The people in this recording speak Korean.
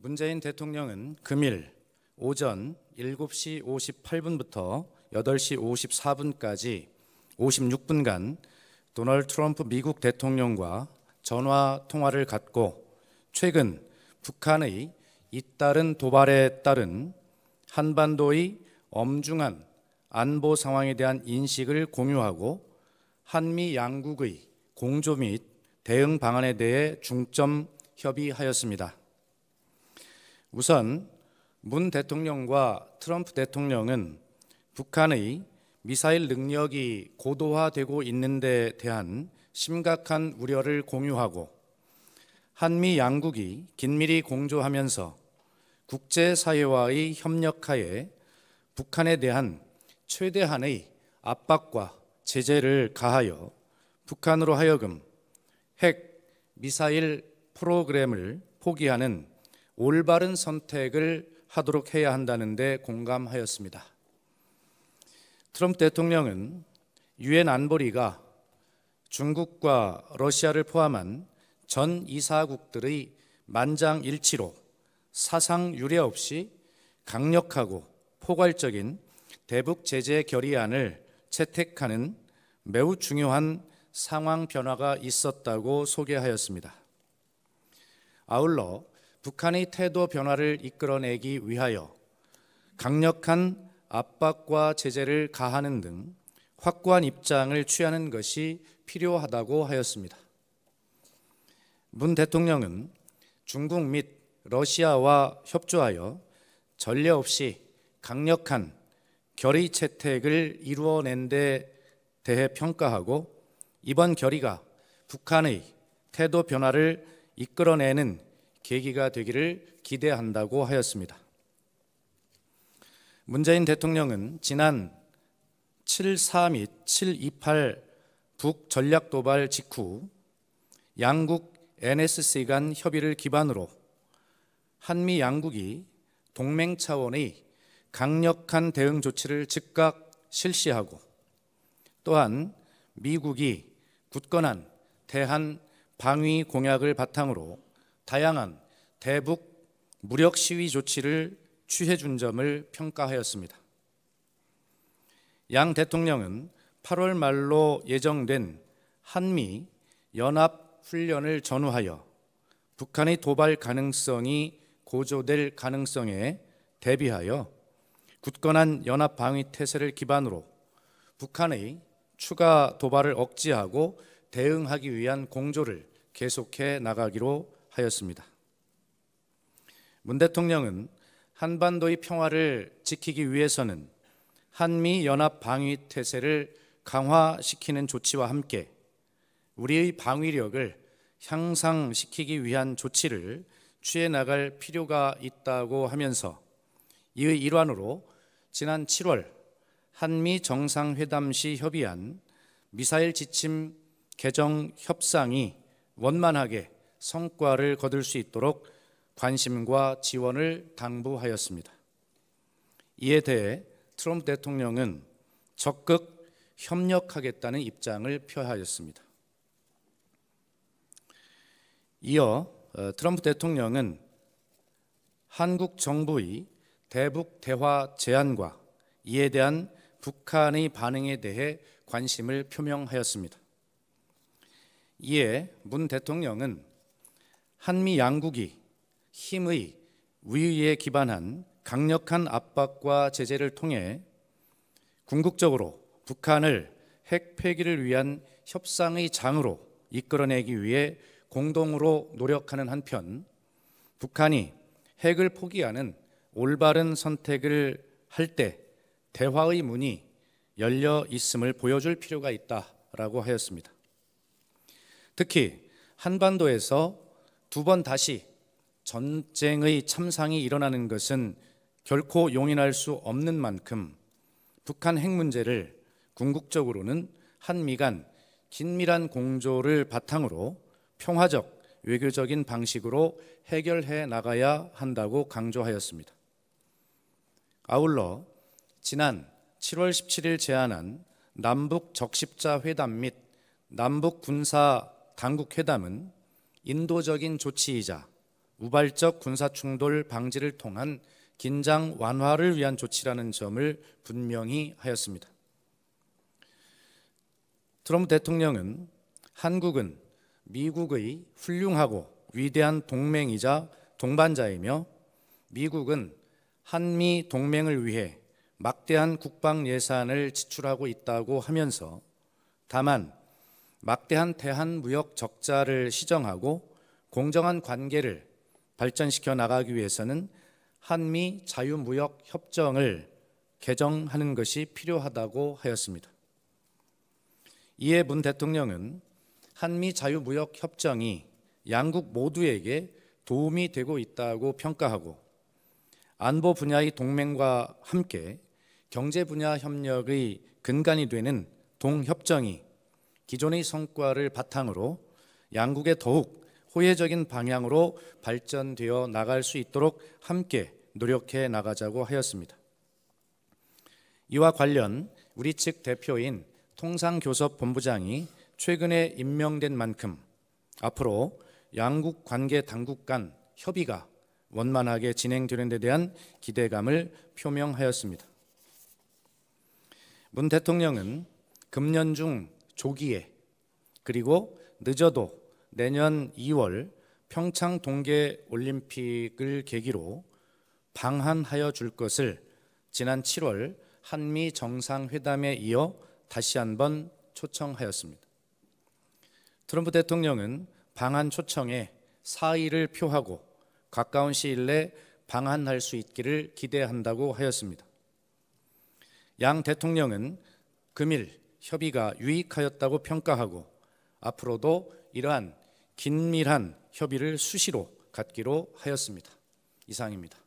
문재인 대통령은 금일 오전 7시 58분부터 8시 54분까지 56분간 도널드 트럼프 미국 대통령과 전화 통화를 갖고 최근 북한의 잇따른 도발에 따른 한반도의 엄중한 안보 상황에 대한 인식을 공유하고 한미 양국의 공조 및 대응 방안에 대해 중점 협의하였습니다. 우선 문 대통령과 트럼프 대통령은 북한의 미사일 능력이 고도화되고 있는 데 대한 심각한 우려를 공유하고 한미 양국이 긴밀히 공조하면서 국제사회와의 협력하에 북한에 대한 최대한의 압박과 제재를 가하여 북한으로 하여금 핵 미사일 프로그램을 포기하는 올바른 선택을 하도록 해야 한다는 데 공감하였습니다. 트럼프 대통령은 유엔 안보리가 중국과 러시아를 포함한 전 이사국들의 만장일치로 사상 유례 없이 강력하고 포괄적인 대북 제재 결의안을 채택하는 매우 중요한 상황 변화가 있었다고 소개하였습니다. 아울러 북한의 태도 변화를 이끌어내기 위하여 강력한 압박과 제재를 가하는 등 확고한 입장을 취하는 것이 필요하다고 하였습니다. 문 대통령은 중국 및 러시아와 협조하여 전례 없이 강력한 결의 채택을 이루어낸 데 대해 평가하고 이번 결의가 북한의 태도 변화를 이끌어내는 계기가 되기를 기대한다고 하였습니다. 문재인 대통령은 지난 7.4 및 7.28 북전략도발 직후 양국 NSC 간 협의를 기반으로 한미 양국이 동맹 차원의 강력한 대응 조치를 즉각 실시하고 또한 미국이 굳건한 대한 방위 공약을 바탕으로 다양한 대북 무력 시위 조치를 취해준 점을 평가하였습니다. 양 대통령은 8월 말로 예정된 한미 연합 훈련을 전후하여 북한의 도발 가능성이 고조될 가능성에 대비하여 굳건한 연합 방위 태세를 기반으로 북한의 추가 도발을 억제하고 대응하기 위한 공조를 계속해 나가기로 하였습니다. 문 대통령은 한반도의 평화를 지키기 위해서는 한미 연합 방위 태세를 강화시키는 조치와 함께 우리의 방위력을 향상시키기 위한 조치를 취해 나갈 필요가 있다고 하면서 이의 일환으로 지난 7월 한미 정상회담 시 협의한 미사일 지침 개정 협상이 원만하게 성과를 거둘 수 있도록 관심과 지원을 당부하였습니다. 이에 대해 트럼프 대통령은 적극 협력하겠다는 입장을 표하였습니다. 이어 트럼프 대통령은 한국 정부의 대북 대화 제안과 이에 대한 북한의 반응에 대해 관심을 표명하였습니다. 이에 문 대통령은 한미 양국이 힘의 위의에 기반한 강력한 압박과 제재를 통해 궁극적으로 북한을 핵 폐기를 위한 협상의 장으로 이끌어내기 위해 공동으로 노력하는 한편 북한이 핵을 포기하는 올바른 선택을 할 때 대화의 문이 열려 있음을 보여줄 필요가 있다라고 하였습니다. 특히 한반도에서 두 번 다시 전쟁의 참상이 일어나는 것은 결코 용인할 수 없는 만큼 북한 핵 문제를 궁극적으로는 한미 간 긴밀한 공조를 바탕으로 평화적 외교적인 방식으로 해결해 나가야 한다고 강조하였습니다. 아울러 지난 7월 17일 제안한 남북 적십자 회담 및 남북 군사 당국 회담은 인도적인 조치이자 우발적 군사충돌 방지를 통한 긴장 완화를 위한 조치라는 점을 분명히 하였습니다. 트럼프 대통령은 한국은 미국의 훌륭하고 위대한 동맹이자 동반자이며 미국은 한미 동맹을 위해 막대한 국방 예산을 지출하고 있다고 하면서 다만 막대한 대한 무역 적자를 시정하고 공정한 관계를 발전시켜 나가기 위해서는 한미 자유무역 협정을 개정하는 것이 필요하다고 하였습니다. 이에 문 대통령은 한미 자유무역 협정이 양국 모두에게 도움이 되고 있다고 평가하고 안보 분야의 동맹과 함께 경제 분야 협력의 근간이 되는 동협정이 기존의 성과를 바탕으로 양국의 더욱 호혜적인 방향으로 발전되어 나갈 수 있도록 함께 노력해 나가자고 하였습니다. 이와 관련 우리 측 대표인 통상교섭본부장이 최근에 임명된 만큼 앞으로 양국 관계 당국 간 협의가 원만하게 진행되는 데 대한 기대감을 표명하였습니다. 문 대통령은 금년 중 조기에 그리고 늦어도 내년 2월 평창 동계올림픽을 계기로 방한하여 줄 것을 지난 7월 한미 정상회담에 이어 다시 한번 초청하였습니다. 트럼프 대통령은 방한 초청에 사의를 표하고 가까운 시일 내 방한할 수 있기를 기대한다고 하였습니다. 양 대통령은 금일 협의가 유익하였다고 평가하고 앞으로도 이러한 긴밀한 협의를 수시로 갖기로 하였습니다. 이상입니다.